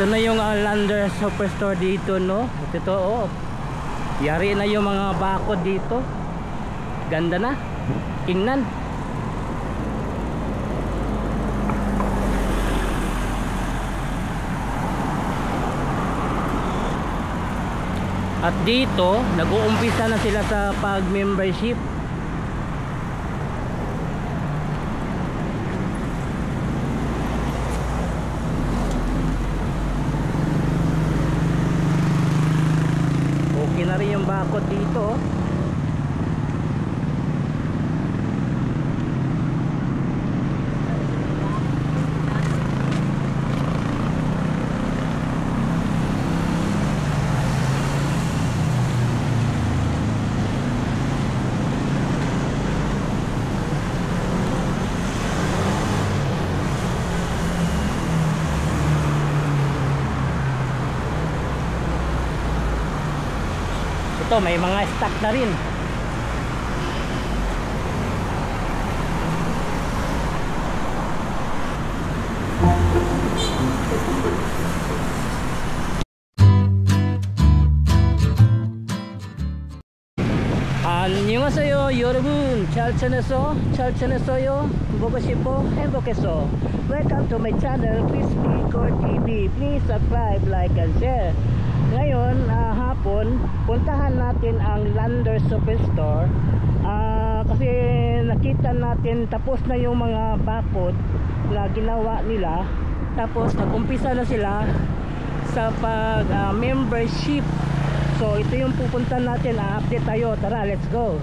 Ito na yung Lander Superstore dito, no? Ito, oh. Yari na yung mga bakod dito. Ganda na. Tingnan. At dito, nag-uumpisa na sila sa pag-membership. Okay na rin yung bakod dito. Ito, may mga stock na rin. 안녕하세요 여러분, 잘 지냈어요? 보고 싶어? 행복했어. Welcome to my channel, Crispy Core TV. Please subscribe, like and share. Ngayon, hapon, puntahan natin ang Lander Superstore. Kasi nakita natin tapos na yung mga bakod na ginawa nila. Tapos nag-umpisa na sila sa pag-membership. So ito yung pupunta natin, update tayo. Tara, let's go.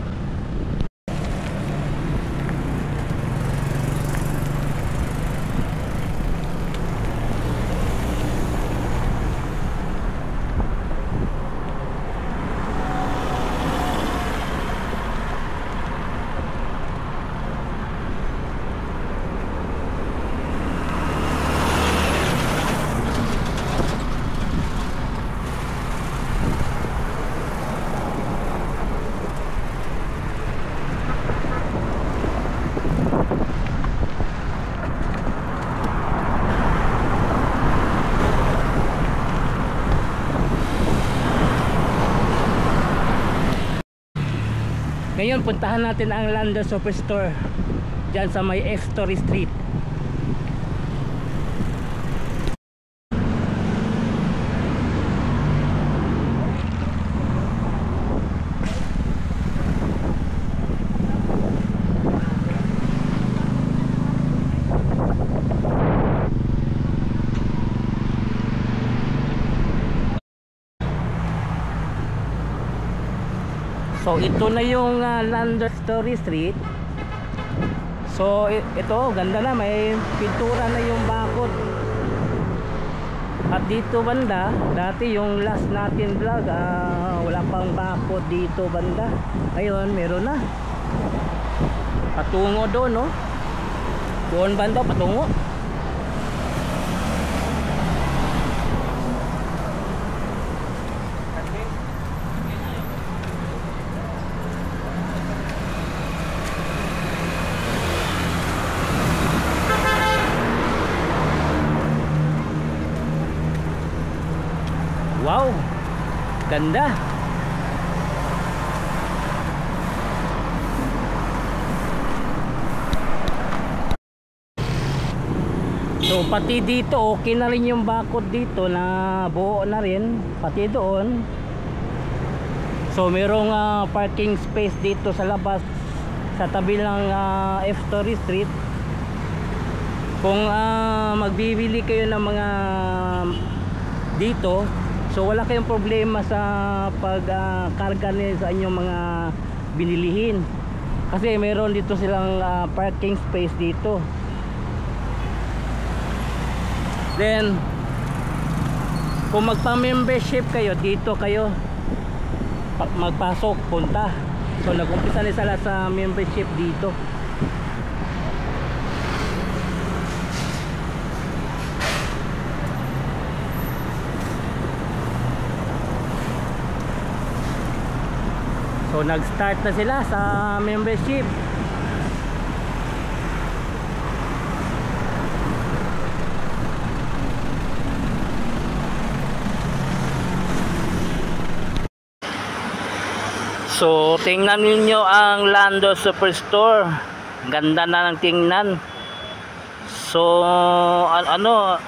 Ngayon, puntahan natin ang Lander Superstore dyan sa may F-Story Street. So ito na yung Lander Story Street. So ito, ganda na, may pintura na yung bakod. At dito banda, dati yung last natin vlog, wala pang bakod dito banda. Ngayon meron na. Patungo doon, no? Doon banda, patungo. Wow, ganda. So pati dito okay na rin yung bakod dito, na buo na rin pati doon. So merong parking space dito sa labas sa tabi ng F-Story Street. Kung magbibili kayo ng mga dito, so wala kayong problema sa pagkarga sa inyong mga binilihin, kasi meron dito silang parking space dito. Then kung magpa-membership kayo, dito kayo magpasok, punta. So nag-umpisa na sila sa membership dito. So nag-start na sila sa membership. So tingnan ninyo ang Lando Superstore. Ganda na ng tingnan. So ano,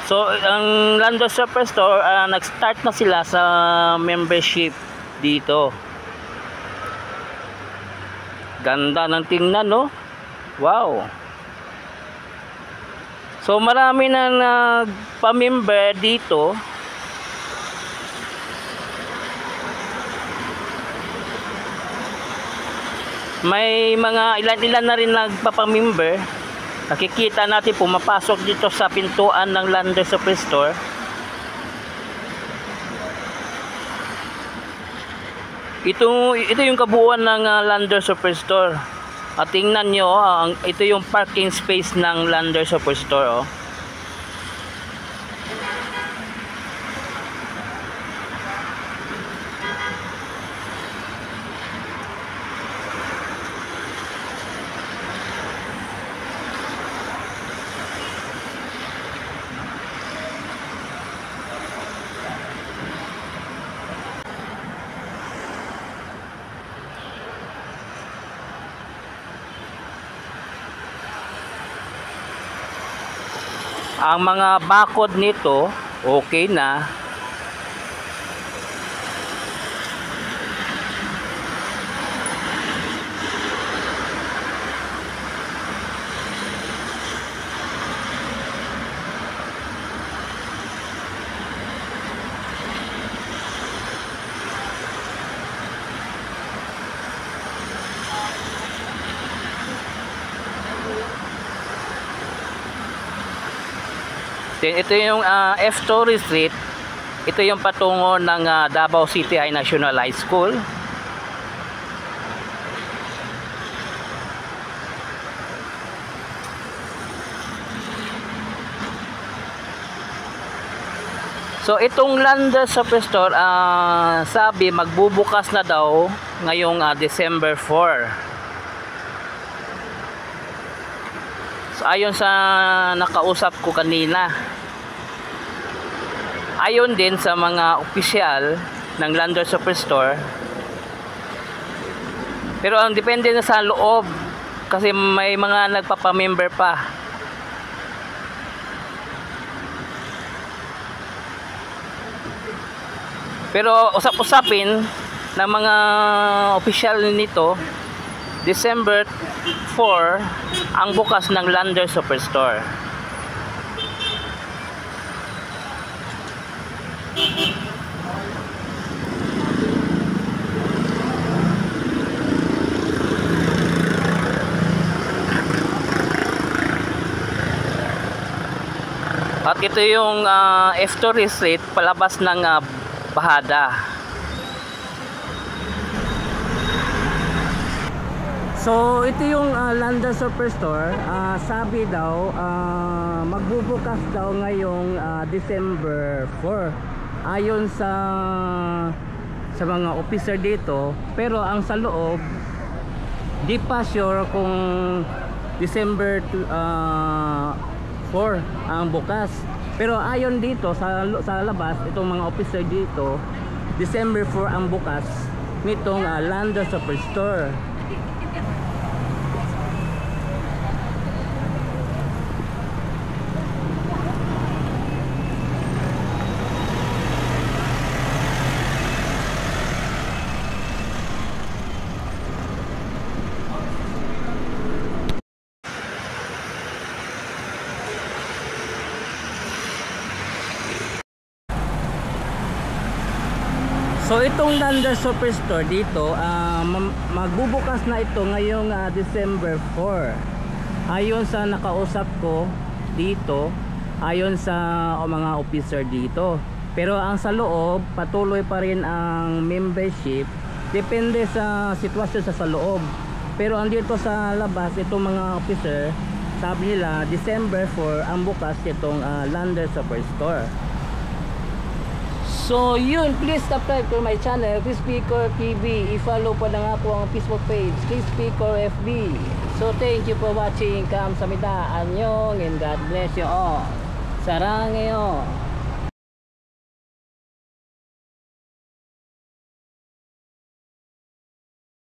so ang Lando Superstore, nag-start na sila sa membership dito. Ganda ng tingnan, no? Wow. So marami na nagpa-member dito. May mga ilan-ilan na rin nagpapamember. Nakikita natin pumapasok dito sa pintuan ng Lando Superstore. Ito yung kabuuan ng Lando Superstore. At tingnan nyo, ito yung parking space ng Lando Superstore. Oh. Ang mga bakod nito okay na. Ito yung F. Torres Street. Ito yung patungo ng Davao City High National High School. So itong Lando Superstore, sabi magbubukas na daw ngayong December 4. So ayon sa nakausap ko kanina, ayon din sa mga opisyal ng Lando Superstore, pero ang depende na sa loob kasi may mga nagpapamember pa. Pero usap-usapin ng mga opisyal nito, December 4 ang bukas ng Lando Superstore. At ito yung F. Torres Street palabas ng Bahada. So ito yung Lando Superstore. Sabi daw magbubukas daw ngayong December 4 ayon sa mga officer dito, pero ang sa loob di pa sure kung December 4 ang bukas. Pero ayon dito sa labas, itong mga officer dito, December 4 ang bukas nitong Lando Superstore. So itong Lando Superstore dito, magbubukas na ito ngayong December 4. Ayon sa nakausap ko dito, ayon sa mga officer dito. Pero ang sa loob, patuloy pa rin ang membership. Depende sa sitwasyon sa loob. Pero andito sa labas, itong mga officer, sabi nila December 4 ang bukas itong Lando Superstore. So yun, please subscribe to my channel, Chris Picor TV. I-follow po lang ako ang Facebook page, Chris Picor FB. So thank you for watching. Kamsahamnida, annyeong, and God bless you all. Saranghae.